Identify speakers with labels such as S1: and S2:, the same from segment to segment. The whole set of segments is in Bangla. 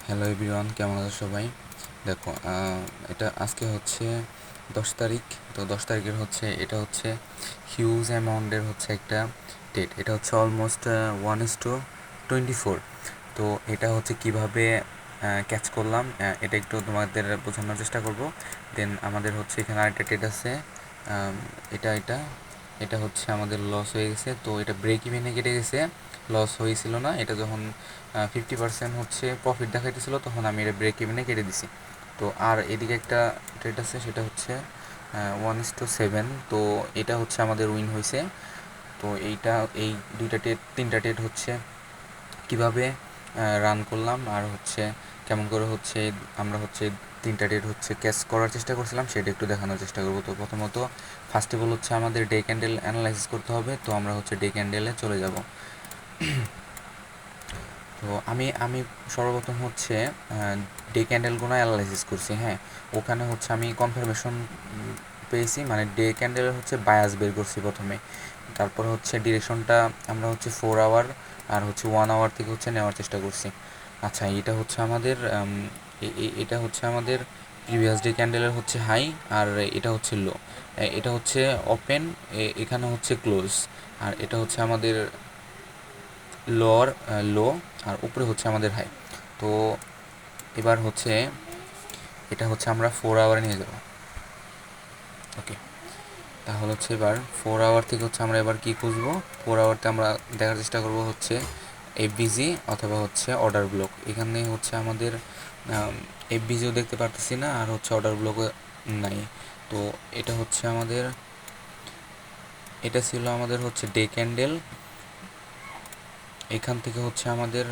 S1: হ্যালো এভরিওয়ান, কেমন আছো সবাই? দেখো, এটা আজকে হচ্ছে 10 তারিখ। তো 10 তারিখের হচ্ছে এটা হচ্ছে হিউজ অ্যামাউন্টের হচ্ছে একটা ডেট। এটা হচ্ছে অলমোস্ট 1:24। তো এটা হচ্ছে কিভাবে ক্যাচ করলাম, এটা একটু তোমাদের বোঝানোর চেষ্টা করব। দেন আমাদের হচ্ছে এখানে আরেকটা ডেট আছে। আম, এটা এটা এটা হচ্ছে আমাদের লস হয়ে গেছে, তো এটা ব্রেক ইভেনে কেটে গেছে। লস হয়েছিল না, এটা যখন 50% হচ্ছে প্রফিট দেখাইতেছিল তখন আমি এটা ব্রেক ইভেনে কেটে দিছি। তো আর এদিকে একটা ট্রেড আছে, সেটা হচ্ছে 1:7। তো এটা হচ্ছে আমাদের উইন হয়েছে। তো এই দুইটা ট্রেড তিনটা ট্রেড হচ্ছে কিভাবে রান করলাম, আর হচ্ছে কেমন করে হচ্ছে আমরা হচ্ছে তিনটা ডেট হচ্ছে ক্যাচ করার চেষ্টা করছিলাম, সেটা একটু দেখানোর চেষ্টা করবো। তো প্রথমত ফার্স্ট অফ অল হচ্ছে আমাদের ডে ক্যান্ডেল অ্যানালাইসিস করতে হবে। তো আমরা হচ্ছে ডে ক্যান্ডেলে চলে যাব। তো আমি আমি সর্বপ্রথম হচ্ছে ডে ক্যান্ডেলগুলো অ্যানালাইসিস করছি। হ্যাঁ, ওখানে হচ্ছে আমি কনফার্মেশন পেয়েছি, মানে ডে ক্যান্ডেলের হচ্ছে বায়াস বের করছি প্রথমে। তারপর হচ্ছে ডিরেকশনটা আমরা হচ্ছে 4 আওয়ার আর হচ্ছে 1 আওয়ার থেকে হচ্ছে নেওয়ার চেষ্টা করছি। আচ্ছা, এটা হচ্ছে আমাদের এটা হচ্ছে আমাদের প্রিভিয়াস ডে ক্যান্ডেলের হচ্ছে হাই, আর এটা হচ্ছে লো। এটা হচ্ছে ওপেন, এখানে হচ্ছে ক্লোজ, আর এটা হচ্ছে আমাদের লোয়ার লো, আর উপরে হচ্ছে আমাদের হাই। তো এবার হচ্ছে এটা হচ্ছে আমরা 4 আওয়ারে নিয়ে যাব। ওকে, তাহলে হচ্ছে এবার 4 আওয়ার থেকে হচ্ছে আমরা এবার কি খুঁজবো। 4 আওয়ারতে আমরা দেখার চেষ্টা করব হচ্ছে এফবিজি অথবা হচ্ছে অর্ডার ব্লক। এখানে হচ্ছে আমাদের এফবিজিও দেখতে পারতেছি না, আর হচ্ছে অর্ডার ব্লকও নাই। তো এটা হচ্ছে আমাদের, এটা ছিল আমাদের হচ্ছে ডে ক্যান্ডেল। এখান থেকে হচ্ছে আমাদের,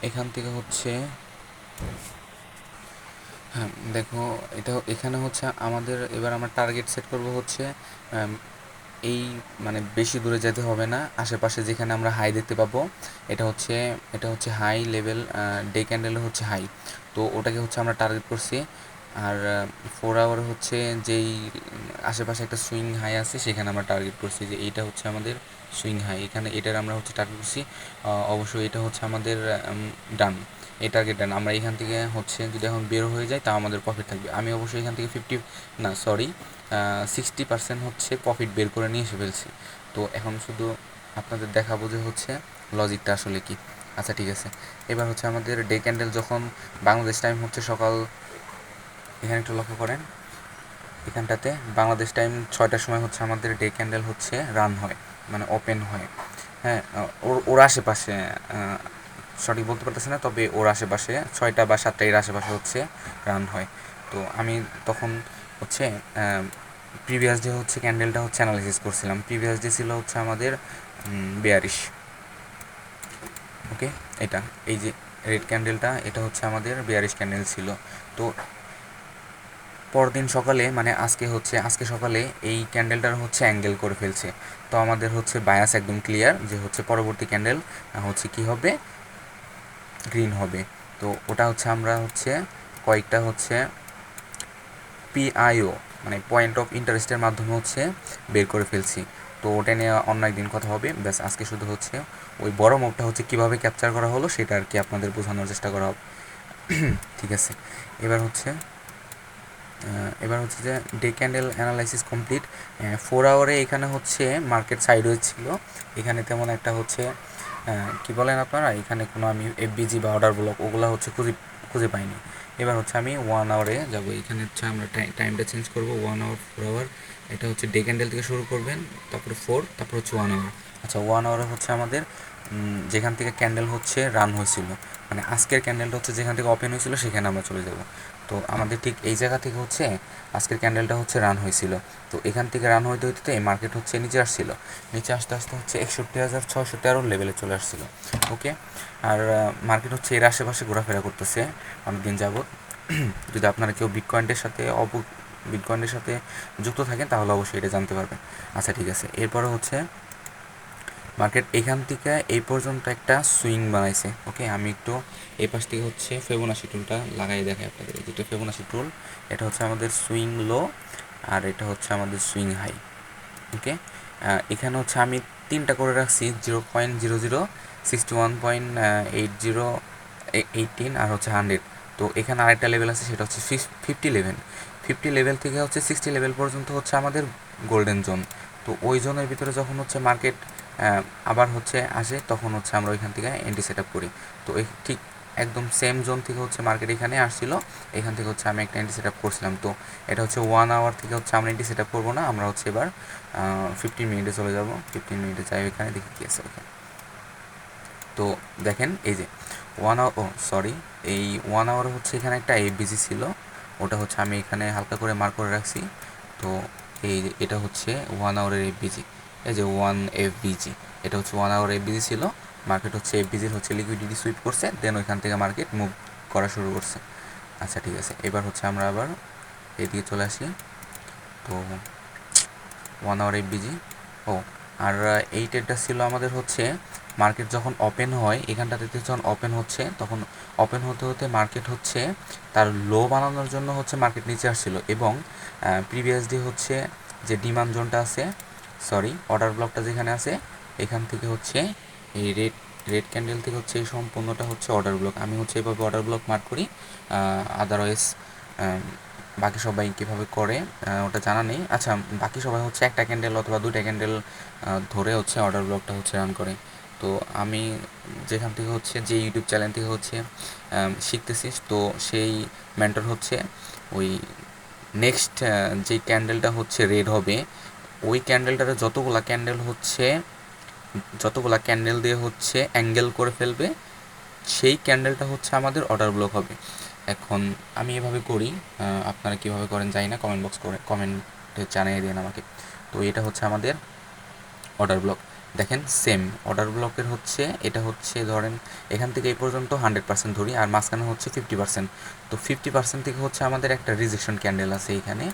S1: এখান থেকে হচ্ছে, হ্যাঁ দেখো, এটা এখানে হচ্ছে আমাদের এবার আমরা টার্গেট সেট করব হচ্ছে এই, মানে বেশি দূরে যেতে হবে না, আশেপাশে যেখানে আমরা হাই দেখতে পাবো। এটা হচ্ছে হাই লেভেল, ডে ক্যান্ডেল হচ্ছে হাই। তো ওটাকে হচ্ছে আমরা টার্গেট করছি। আর 4 আওয়ার হচ্ছে যেই আশেপাশে একটা সুইং হাই আছে, সেখানে আমরা টার্গেট করছি যে এইটা হচ্ছে আমাদের সুইং হাই, এখানে এটার আমরা হচ্ছে টার্গেট করছি। অবশ্যই এটা হচ্ছে আমাদের ডান, এই টার্গেট ডান। আমরা এখান থেকে হচ্ছে যদি এখন বের হয়ে যায় তা আমাদের প্রফিট থাকবে। আমি অবশ্যই এখান থেকে 50, না সরি, 60% হচ্ছে প্রফিট বের করে নিয়ে এসে ফেলছি। তো এখন শুধু আপনাদের দেখাবো যে হচ্ছে লজিকটা আসলে কি। আচ্ছা ঠিক আছে, এবার হচ্ছে আমাদের ডে ক্যান্ডেল যখন বাংলাদেশ টাইম হচ্ছে সকাল, এখানে একটু লক্ষ্য করেন, এখানটাতে বাংলাদেশ টাইম 6টার সময় হচ্ছে আমাদের ডে ক্যান্ডেল হচ্ছে রান হয়, মানে ওপেন হয়। হ্যাঁ, ওর আশেপাশে, সঠিক বলতে পারতেছি না, তবে ওর আশেপাশে 6টা বা 7টা এর আশেপাশে হচ্ছে রান হয়। তো আমি তখন হচ্ছে প্রিভিয়াস ডে হচ্ছে ক্যান্ডেলটা হচ্ছে অ্যানালাইসিস করছিলাম। প্রিভিয়াস ডে ছিল হচ্ছে আমাদের বেয়ারিশ। ওকে, এটা এই যে রেড ক্যান্ডেলটা, এটা হচ্ছে আমাদের বেয়ারিশ ক্যান্ডেল ছিল। তো পরদিন সকালে, মানে আজকে সকালে এই ক্যান্ডেলটার হচ্ছে অ্যাঙ্গেল করে ফেলছে। তো আমাদের হচ্ছে বায়াস একদম ক্লিয়ার যে হচ্ছে পরবর্তী ক্যান্ডেল হচ্ছে কি হবে, গ্রিন হবে। তো ওটা হচ্ছে আমরা হচ্ছে কয়েকটা হচ্ছে পিআইও, মানে পয়েন্ট অফ ইন্টারেস্টের মাধ্যমে হচ্ছে বের করে ফেলছি। তো ওটা নিয়ে অন্য একদিন কথা হবে। ব্যাস, আজকে শুধু হচ্ছে ওই বড় মুভটা হচ্ছে কীভাবে ক্যাপচার করা হলো সেটা আর কি আপনাদের বোঝানোর চেষ্টা করা হবে। ঠিক আছে, এবার হচ্ছে যে ডে ক্যান্ডেল অ্যানালাইসিস কমপ্লিট। 4 আওয়ারে এখানে হচ্ছে মার্কেট সাইডওয়েজ ছিল, এখানে তেমন একটা হচ্ছে কি বলেন আপনারা, এখানে কোনো আমি এফবিজি বা অর্ডার ব্লক ওগুলো হচ্ছে খুঁজে পাইনি। এবার হচ্ছে আমি 1 আওয়ারে যাব। এখানে হচ্ছে আমরা টাইমটা চেঞ্জ করবো, 1 আওয়ার 4 আওয়ার। এটা হচ্ছে ডে ক্যান্ডেল থেকে শুরু করবেন, তারপরে 4, তারপর হচ্ছে 1 আওয়ার। আচ্ছা, 1 আওয়ারে হচ্ছে আমাদের যেখান থেকে ক্যান্ডেল হচ্ছে রান হয়েছিল, মানে আজকের ক্যান্ডেলটা হচ্ছে যেখান থেকে ওপেন হয়েছিল সেখানে আমরা চলে যাব। তো আমাদের ঠিক এই জায়গা থেকে হচ্ছে আজকের ক্যান্ডেলটা হচ্ছে রান হয়েছিল। তো এখান থেকে রান হইতে হইতে এই মার্কেট হচ্ছে নিচে আসছিল, নিচে আসতে আসতে হচ্ছে 61,613 লেভেলে চলে আসছিল। ওকে, আর মার্কেট হচ্ছে এর আশেপাশে ঘোরাফেরা করতেছে অনেকদিন যাবৎ। যদি আপনারা কেউ বিটকয়েনের সাথে যুক্ত থাকেন তাহলে অবশ্যই এটা জানতে পারবেন। আচ্ছা ঠিক আছে, এরপরে হচ্ছে মার্কেট এখান থেকে এই পর্যন্ত একটা সুইং বানাইছে। ওকে, আমি একটু এই পাশ থেকে হচ্ছে ফেবোনাচি টুলটা লাগাই দেখাই আপনাদের। যেটা ফেবোনাচি টুল, এটা হচ্ছে আমাদের সুইং লো, আর এটা হচ্ছে আমাদের সুইং হাই। ওকে, এখানে হচ্ছে আমি তিনটা করে রাখছি 0.00, 61.80, 18 আর হচ্ছে 100। তো এখানে আরেকটা লেভেল আছে, সেটা হচ্ছে 50 লেভেল। 50 লেভেল থেকে হচ্ছে 60 লেভেল পর্যন্ত হচ্ছে আমাদের গোল্ডেন জোন। তো ওই জোনের ভিতরে যখন হচ্ছে মার্কেট আবার হচ্ছে আসে, তখন হচ্ছে আমরা ওইখান থেকে এন্ট্রি সেট আপ করি। তো এই ঠিক একদম সেম জোন থেকে হচ্ছে মার্কেট এখানে আসছিল, এখান থেকে হচ্ছে আমি একটা এন্ট্রি সেট আপ করছিলাম। তো এটা হচ্ছে 1 আওয়ার থেকে হচ্ছে আমরা এন্ট্রি সেট আপ করবো না, আমরা হচ্ছে এবার 15 মিনিটে চলে যাব। 15 মিনিটে যাই ওইখানে, দেখি কী আছে ওখানে। তো দেখেন এই যে 1 আওয়ার, ও সরি, এই 1 আওয়ার হচ্ছে এখানে একটা এফবিজি ছিল, ওটা হচ্ছে আমি এখানে হালকা করে মার্ক করে রাখছি। তো এই যে এটা হচ্ছে 1 আওয়ারের এফবিজি, এই যে 1 এফবিজি, এটা হচ্ছে 1 আওয়ার এফবিজি ছিল। মার্কেট হচ্ছে এফবিজির হচ্ছে লিকুইডিটি সুইপ করছে, দেন ওইখান থেকে মার্কেট মুভ করা শুরু করছে। আচ্ছা ঠিক আছে, এবার হচ্ছে আমরা আবার এদিকে চলে আসি। তো 1 আওয়ার এফবিজি, ও আর এই ট্রেডটা ছিল আমাদের হচ্ছে মার্কেট যখন ওপেন হয়, এখানটাতে যখন ওপেন হচ্ছে, তখন ওপেন হতে হতে মার্কেট হচ্ছে তার লো বানানোর জন্য হচ্ছে মার্কেট নিচে আসছিল, এবং প্রিভিয়াস ডে হচ্ছে যে ডিমান্ড জোনটা আছে, সরি অর্ডার ব্লকটা যেখানে আছে, এখান থেকে হচ্ছে এই রেড রেড ক্যান্ডেল থেকে হচ্ছে এই সম্পূর্ণটা হচ্ছে অর্ডার ব্লক। আমি হচ্ছে এইভাবে অর্ডার ব্লক মার্ক করি, আদারওয়াইজ বাকি সবাই কীভাবে করে ওটা জানা নেই। আচ্ছা, বাকি সবাই হচ্ছে একটা ক্যান্ডেল অথবা দুইটা ক্যান্ডেল ধরে হচ্ছে অর্ডার ব্লকটা হচ্ছে রান করে। তো আমি যেখান থেকে হচ্ছে যে ইউটিউব চ্যানেল থেকে হচ্ছে শিখতেছি, তো সেই মেন্টর হচ্ছে ওই নেক্সট যেই ক্যান্ডেলটা হচ্ছে রেড হবে, ওই ক্যান্ডেলটারে যতগুলা ক্যান্ডেল দিয়ে হচ্ছে অ্যাঙ্গেল করে ফেলবে, সেই ক্যান্ডেলটা হচ্ছে আমাদের অর্ডার ব্লক হবে। এখন আমি এভাবে করি, আপনারা কীভাবে করেন জানি না, কমেন্টে জানিয়ে দিন আমাকে। তো এটা হচ্ছে আমাদের অর্ডার ব্লক। দেখেন সেম অর্ডার ব্লকের হচ্ছে এটা হচ্ছে ধরেন এখান থেকে এই পর্যন্ত 100% ধরি, আর মাঝখানে হচ্ছে 50%। তো 50% থেকে হচ্ছে আমাদের একটা রিজেকশন ক্যান্ডেল আছে এইখানে,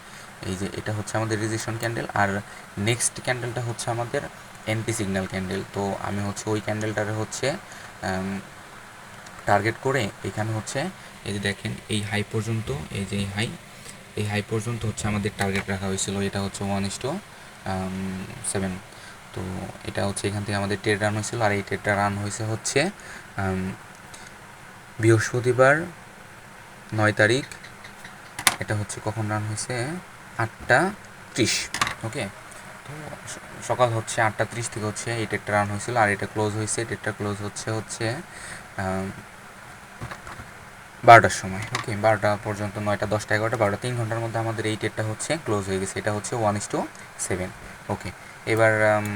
S1: এই যে এটা হচ্ছে আমাদের রিজেকশন ক্যান্ডেল, আর নেক্সট ক্যান্ডেলটা হচ্ছে আমাদের এনটি সিগন্যাল ক্যান্ডেল। তো আমি হচ্ছে ওই ক্যান্ডেলটারে হচ্ছে টার্গেট করে এখানে হচ্ছে এই যে দেখেন এই হাই পর্যন্ত, এই যে এই হাই পর্যন্ত হচ্ছে আমাদের টার্গেট রাখা হয়েছিল, এটা হচ্ছে 1:7। তো এটা হচ্ছে এখান থেকে আমাদের ট্রেড রান হয়েছিল, আর এই ট্রেডটা রান হয়েছে হচ্ছে বৃহস্পতিবার 9 তারিখ। এটা হচ্ছে কখন রান হয়েছে, 8:30। ওকে, তো সকাল হচ্ছে 8:30 থেকে হচ্ছে এই ট্রেডটা রান হয়েছিল, আর এটা ক্লোজ হয়েছে, ট্রেডটা ক্লোজ হচ্ছে 12টার সময়। ওকে, 12টা পর্যন্ত, 9টা 10টা 11টা 12টা, 3 ঘন্টার মধ্যে আমাদের এই ট্রেডটা হচ্ছে ক্লোজ হয়ে গেছে। এটা হচ্ছে 1:7। ওকে, এবার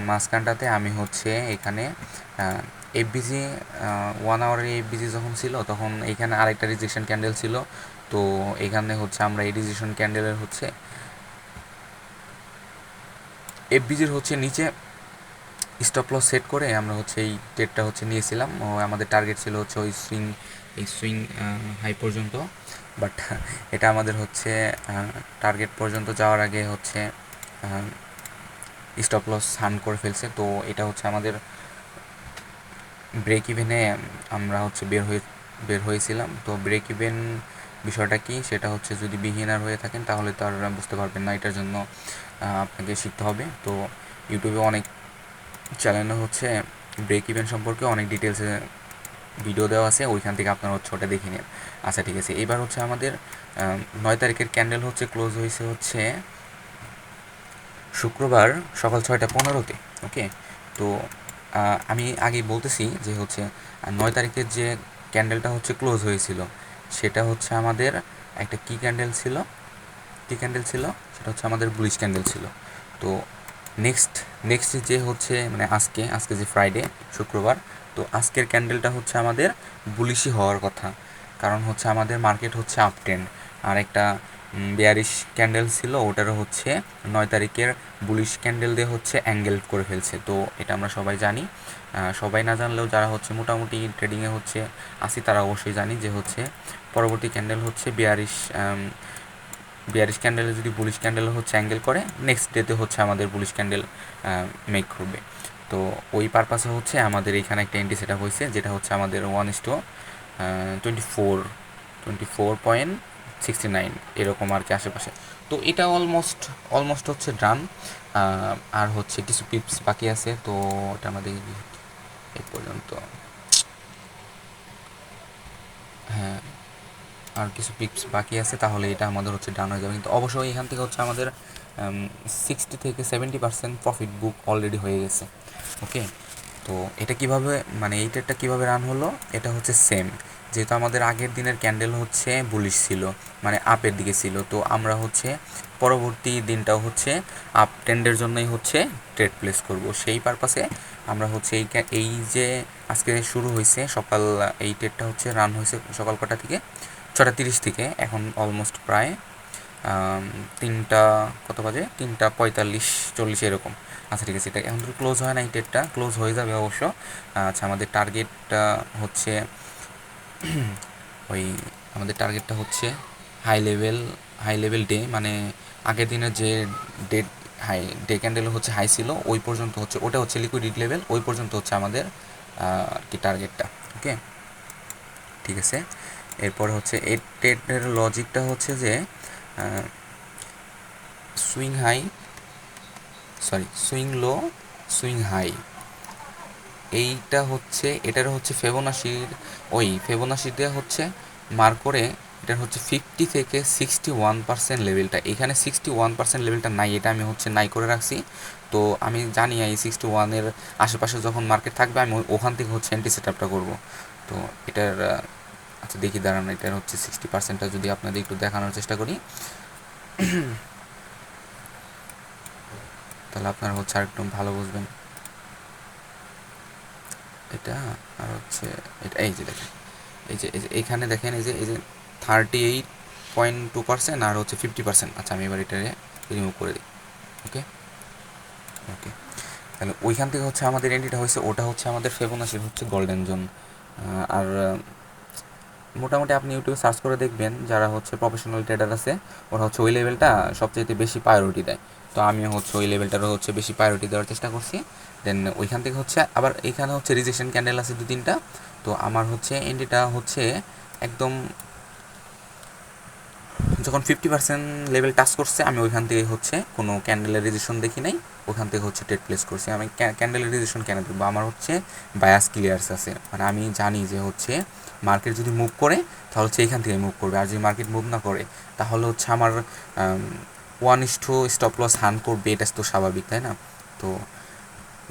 S1: মাঝখানটাতে আমি হচ্ছে এখানে এফবিজি 1 আওয়ারের এফবিজি যখন ছিল, তখন এইখানে আরেকটা রিজেকশন ক্যান্ডেল ছিল। তো এখানে হচ্ছে আমরা এই রিজেকশন ক্যান্ডেলের হচ্ছে এফবিজির হচ্ছে নিচে স্টপ লস সেট করে আমরা হচ্ছে এই ট্রেডটা হচ্ছে নিয়েছিলাম। ও আমাদের টার্গেট ছিল হচ্ছে ওই সুইং হাই পর্যন্ত, বাট এটা আমাদের হচ্ছে টার্গেট পর্যন্ত যাওয়ার আগে হচ্ছে স্টপ লস হান করে ফেলছে। তো এটা হচ্ছে আমাদের ব্রেক ইভেনে আমরা হচ্ছে বের হয়েছিলাম। তো ব্রেক ইভেন বিষয়টা কি, সেটা হচ্ছে যদি বিগিনার হয়ে থাকেন তাহলে তো আর বুঝতে পারবেন না, এটার জন্য আপনাকে শিখতে হবে। তো ইউটিউবে অনেক চ্যানেলে হচ্ছে ব্রেক ইভেন সম্পর্কে অনেক ডিটেলসে ভিডিও দেওয়া আছে, ওইখান থেকে আপনারা হচ্ছে ওটা দেখে নিন। আচ্ছা ঠিক আছে, এবার হচ্ছে আমাদের 9 তারিখের ক্যান্ডেল হচ্ছে ক্লোজ হয়েছে হচ্ছে শুক্রবার সকাল 6:15-তে। ওকে, তো আমি আগেই বলতেছি যে হচ্ছে 9 তারিখের যে ক্যান্ডেলটা হচ্ছে ক্লোজ হয়েছিল, সেটা হচ্ছে আমাদের একটা কী ক্যান্ডেল ছিল, সেটা হচ্ছে আমাদের বুলিশ ক্যান্ডেল ছিল। তো নেক্সট যে হচ্ছে মানে আজকে যে ফ্রাইডে, শুক্রবার, তো আজকের ক্যান্ডেলটা হচ্ছে আমাদের বুলিশই হওয়ার কথা, কারণ হচ্ছে আমাদের মার্কেট হচ্ছে আপ ট্রেন্ড। আর একটা বেয়ারিশ ক্যান্ডেল ছিল, ওটারও হচ্ছে 9 তারিখের বুলিশ ক্যান্ডেল দিয়ে হচ্ছে অ্যাঙ্গেল করে ফেলছে। তো এটা আমরা সবাই জানি, সবাই না জানলেও যারা হচ্ছে মোটামুটি ট্রেডিংয়ে হচ্ছে আসি, তারা অবশ্যই জানি যে হচ্ছে পরবর্তী ক্যান্ডেল হচ্ছে বিয়ারিশ ক্যান্ডেলে যদি বুলিশ ক্যান্ডেল হচ্ছে অ্যাঙ্গেল করে, নেক্সট ডেতে হচ্ছে আমাদের বুলিশ ক্যান্ডেল মেক করবে। তো ওই পারপাসে হচ্ছে আমাদের এইখানে একটা এন্ট্রি সেট আপ হয়েছে, যেটা হচ্ছে আমাদের 1:24.2 69 এরকম আর কি আশেপাশে। তো এটা অলমোস্ট অলমোস্ট হচ্ছে ডান। আর হচ্ছে কিছু পিপস বাকি আছে, তো এটা আমাদের এই পর্যন্ত, হ্যাঁ আর কিছু পিপস বাকি আছে, তাহলে এটা আমাদের হচ্ছে ডান হয়ে যাবে। কিন্তু অবশ্যই এখান থেকে হচ্ছে আমাদের 60 থেকে 70% প্রফিট বুক অলরেডি হয়ে গেছে। ওকে, তো এটা কিভাবে, মানে এই ট্রেডটা কীভাবে রান হলো, এটা হচ্ছে সেম, যেহেতু আমাদের আগের দিনের ক্যান্ডেল হচ্ছে বুলিশ ছিল, মানে আপের দিকে ছিল, তো আমরা হচ্ছে পরবর্তী দিনটাও হচ্ছে আপ ট্রেন্ডের জন্যই হচ্ছে ট্রেড প্লেস করব। সেই পারপাসে আমরা হচ্ছে এই যে আজকে শুরু হয়েছে সকাল, এই ট্রেডটা হচ্ছে রান হয়েছে সকাল কটা থেকে, 6টা 30 থেকে, এখন অলমোস্ট প্রায় 3টা কত বাজে, 3টা 45 40 এরকম। আচ্ছা ঠিক আছে, এটা এখন তো ক্লোজ হয় না, এই ডেটটা ক্লোজ হয়ে যাবে অবশ্য। আচ্ছা আমাদের টার্গেটটা হচ্ছে ওই, আমাদের টার্গেটটা হচ্ছে হাই লেভেল ডে, মানে আগের দিনের যে ডেট হাই ডে ক্যান্ডেল হচ্ছে হাই ছিল ওই পর্যন্ত হচ্ছে, ওটা হচ্ছে লিকুইডিটি লেভেল, ওই পর্যন্ত হচ্ছে আমাদের আর কি টার্গেটটা। ওকে, ঠিক আছে। এরপর হচ্ছে এই ট্রেডের লজিকটা হচ্ছে যে swing high, swing low, swing high, এইটা হচ্ছে এটার হচ্ছে ফেবোনাশিতে হচ্ছে মার্ক করে, এটার হচ্ছে 50 থেকে 61% লেভেলটা, এখানে 61% লেভেলটা নাই, এটা আমি হচ্ছে নাই করে রাখছি। তো আমি জানি এই 61-এর আশেপাশে যখন মার্কেট থাকবে আমি ওখান থেকে হচ্ছে এন্টি সেট আপটা করবো। তো এটার আচ্ছা দেখি দাঁড়ান, এটার হচ্ছে 60%টা যদি আপনাদের একটু দেখানোর চেষ্টা করি, তাহলে আপনারা হচ্ছে আর একটু ভালো বুঝবেন এটা। আর হচ্ছে এটা, এই যে দেখেন, এই যে এইখানে দেখেন, এই যে 38.2% আর হচ্ছে 50%। আচ্ছা আমি এবার এটা রিমুভ করে দিই। ওকে ওকে, তাহলে ওইখান থেকে হচ্ছে আমাদের এন্ট্রিটা হয়েছে, ওটা হচ্ছে আমাদের ফেবোনাচির হচ্ছে গোল্ডেন জোন। আর মোটামুটি আপনি ইউটিউবে সার্চ করে দেখবেন, যারা হচ্ছে প্রফেশনাল ট্রেডার আছে ওরা হচ্ছে ওই লেভেলটা সবচেয়ে বেশি প্রায়োরিটি দেয়। তো আমিও হচ্ছে ওই লেভেলটারও হচ্ছে বেশি প্রায়োরিটি দেওয়ার চেষ্টা করছি। দেন ওইখান থেকে হচ্ছে আবার এইখানে হচ্ছে রিজেকশন ক্যান্ডেল আছে 2-3টা। তো আমার হচ্ছে এন্ট্রিটা হচ্ছে একদম যখন 50% লেভেল টাচ করছে, আমি ওইখান থেকে হচ্ছে কোনো ক্যান্ডেলের রেজিস্ট্রেশন দেখি নাই, ওখান থেকে হচ্ছে ট্রেড প্লেস করছি। আমি ক্যান্ডেলের রেজিস্ট্রেশন কেন দেখবো, আমার হচ্ছে বায়াস ক্লিয়ার্স আছে, মানে আমি জানি যে হচ্ছে মার্কেট যদি মুভ করে তাহলে হচ্ছে এইখান থেকে মুভ করবে, আর যদি মার্কেট মুভ না করে তাহলে হচ্ছে আমার 1:2 স্টপ লস হান করবে, এটা তো স্বাভাবিক তাই না। তো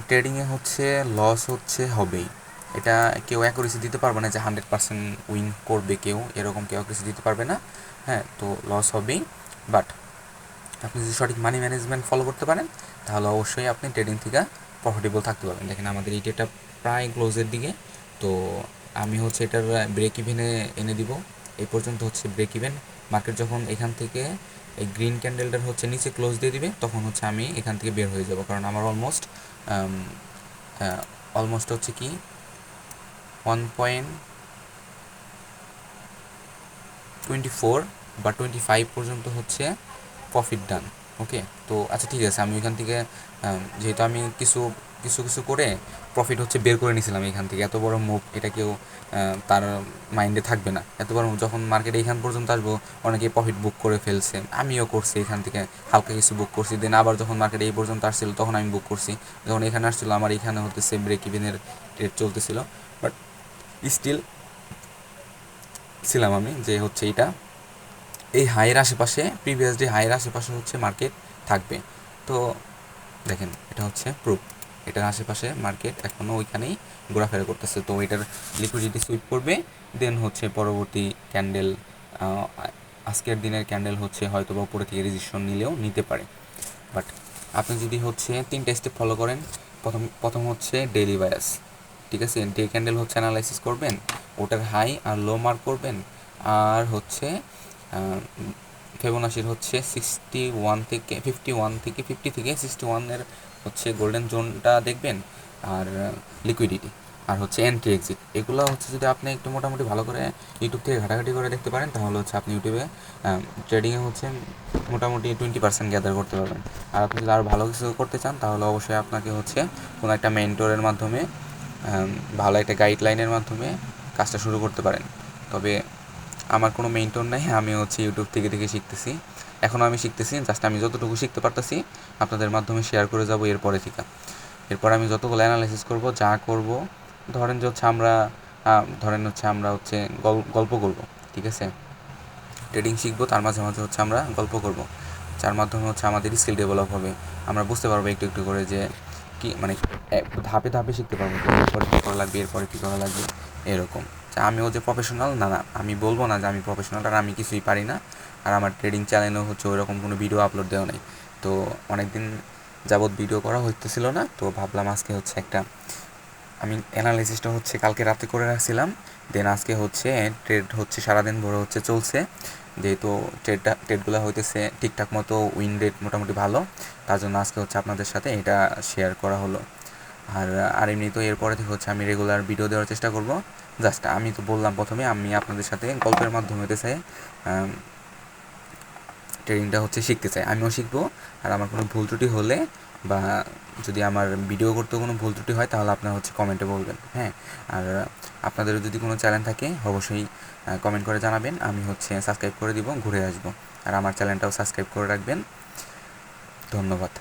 S1: ট্রেডিংয়ে হচ্ছে লস হচ্ছে হবেই, এটা কেউ অ্যাকুরেসি দিতে পারবে না যে 100% উইন করবে, কেউ এরকম কেউ অ্যাকুরেসি দিতে পারবে না। হ্যাঁ, তো লস হবেই, বাট আপনি যদি সঠিক মানি ম্যানেজমেন্ট ফলো করতে পারেন তাহলে অবশ্যই আপনি ট্রেডিং থেকে প্রফিটেবল থাকতে পারবেন। দেখেন আমাদের এই ডেটা প্রায় ক্লোজের দিকে, তো আমি হচ্ছে এটার ব্রেক ইভেনে এনে দিব, এই পর্যন্ত হচ্ছে ব্রেক ইভেন। মার্কেট যখন এখান থেকে এই গ্রিন ক্যান্ডেলটার হচ্ছে নিচে ক্লোজ দিয়ে দিবে তখন হচ্ছে আমি এখান থেকে বের হয়ে যাব, কারণ আমার অলমোস্ট হচ্ছে কি 1.24 বা 25 পর্যন্ত হচ্ছে প্রফিট ডান। ওকে, তো আচ্ছা ঠিক আছে, আমি ওইখান থেকে যেহেতু আমি কিছু কিছু কিছু করে প্রফিট হচ্ছে বের করে নিয়েছিলাম এখান থেকে, এত বড় মুভ এটা কেউ তার মাইন্ডে থাকবে না, এত বড় যখন মার্কেট এইখান পর্যন্ত আসবো অনেকে প্রফিট বুক করে ফেলছে, আমিও করছি এখান থেকে হালকা কিছু বুক করছি। দেন আবার যখন মার্কেট এই পর্যন্ত আসছিল তখন আমি বুক করছি, যখন এখানে আসছিলো আমার এখানে হতেছে ব্রেক ইভেনের রেট চলতেছিল, বাট স্টিল ছিলাম আমি যে হচ্ছে এইটা এই হাইয়ের আশেপাশে, প্রিভিয়াস ডে হাইয়ের আশেপাশে হচ্ছে মার্কেট থাকবে। তো দেখেন এটা হচ্ছে প্রুফ, এটার আশেপাশে মার্কেট এখনও ওইখানেই ঘোরাফেরা করতেছে, তো এটার লিকুইডিটি সুইপ করবে। দেন হচ্ছে পরবর্তী ক্যান্ডেল, আজকের দিনের ক্যান্ডেল হচ্ছে হয়তো বা উপরে থেকে রেজিস্ট্রেশন নিলেও নিতে পারে। বাট আপনি যদি হচ্ছে 3টা স্টেপ ফলো করেন, প্রথম হচ্ছে ডেইলি বায়াস, ঠিক আছে, ডে ক্যান্ডেল হচ্ছে অ্যানালাইসিস করবেন, ওটার হাই আর লো মার্ক করবেন, আর হচ্ছে ফেবোনাচির হচ্ছে 50 থেকে 61 এর হচ্ছে গোল্ডেন জোনটা দেখবেন, আর লিকুইডিটি, আর হচ্ছে এন্ট্রি এক্সিট, এগুলো হচ্ছে যদি আপনি একটু মোটামুটি ভালো করে ইউটিউব থেকে ঘাটাঘাটি করে দেখতে পারেন তাহলে হচ্ছে আপনি ইউটিউবে ট্রেডিংয়ে হচ্ছে মোটামুটি 20% গ্যাদার করতে পারবেন। আর আপনি যদি আরও ভালো কিছু করতে চান তাহলে অবশ্যই আপনাকে হচ্ছে কোনো একটা মেন্টরের মাধ্যমে, ভালো একটা গাইডলাইনের মাধ্যমে কাজটা শুরু করতে পারেন। তবে আমার কোনো মেন্টর নাই, আমি হচ্ছে ইউটিউব থেকে থেকে শিখতেছি। এখনও আমি শিখতেছি, জাস্ট আমি যতটুকু শিখতে পারতেছি আপনাদের মাধ্যমে শেয়ার করে যাব এরপরে থেকে। এরপর আমি যতগুলো অ্যানালাইসিস করব, যা করব, ধরেন যে হচ্ছে আমরা হচ্ছে গল্প করব, ঠিক আছে? ট্রেডিং শিখবো, তার মাঝে মাঝে হচ্ছে আমরা গল্প করব, যার মাধ্যমে হচ্ছে আমাদের স্কিল ডেভেলপ হবে। আমরা বুঝতে পারবো একটু একটু করে যে কি মানে ধাপে ধাপে শিখতে পারবো যে এরপরে কী করা লাগবে, এরপরে কী করা লাগবে, এরকম। আমিও যে প্রফেশনাল, না না, আমি বলবো না যে আমি প্রফেশনাল, আর আমি কিছুই পারি না। আর আমার ট্রেডিং চ্যানেলেও হচ্ছে ওইরকম কোনো ভিডিও আপলোড দেওয়া নেই। তো অনেক দিন যাবৎ ভিডিও করা হইতেছিল না, তো ভাবলাম আজকে হচ্ছে একটা, আমি অ্যানালাইসিসটা হচ্ছে কালকে রাতে করে রাখছিলাম, দেন আজকে হচ্ছে ট্রেড হচ্ছে সারাদিন ভরে হচ্ছে চলছে, যেহেতু ট্রেডগুলো হইতেছে ঠিকঠাক মতো, উইন রেট মোটামুটি ভালো, তার জন্য আজকে হচ্ছে আপনাদের সাথে এটা শেয়ার করা হলো। আর আর এমনি তো এরপরে থেকে হচ্ছে আমি রেগুলার ভিডিও দেওয়ার চেষ্টা করব। জাস্ট আমি তো বললাম প্রথমে, আমি আপনাদের সাথে গল্পের মাধ্যমে হইতেছে ট্রেডিংটা হচ্ছে শিখতে চাই, আমিও শিখবো। আর আমার কোনো ভুল ত্রুটি হলে বা যদি আমার ভিডিও করতে কোনো ভুল ত্রুটি হয় তাহলে আপনারা হচ্ছে কমেন্টে বলবেন, হ্যাঁ। আর আপনাদেরও যদি কোনো চ্যালেঞ্জ থাকে অবশ্যই কমেন্ট করে জানাবেন, আমি হচ্ছে সাবস্ক্রাইব করে দিব, ঘুরে আসবো। আর আমার চ্যানেলটাও সাবস্ক্রাইব করে রাখবেন। ধন্যবাদ।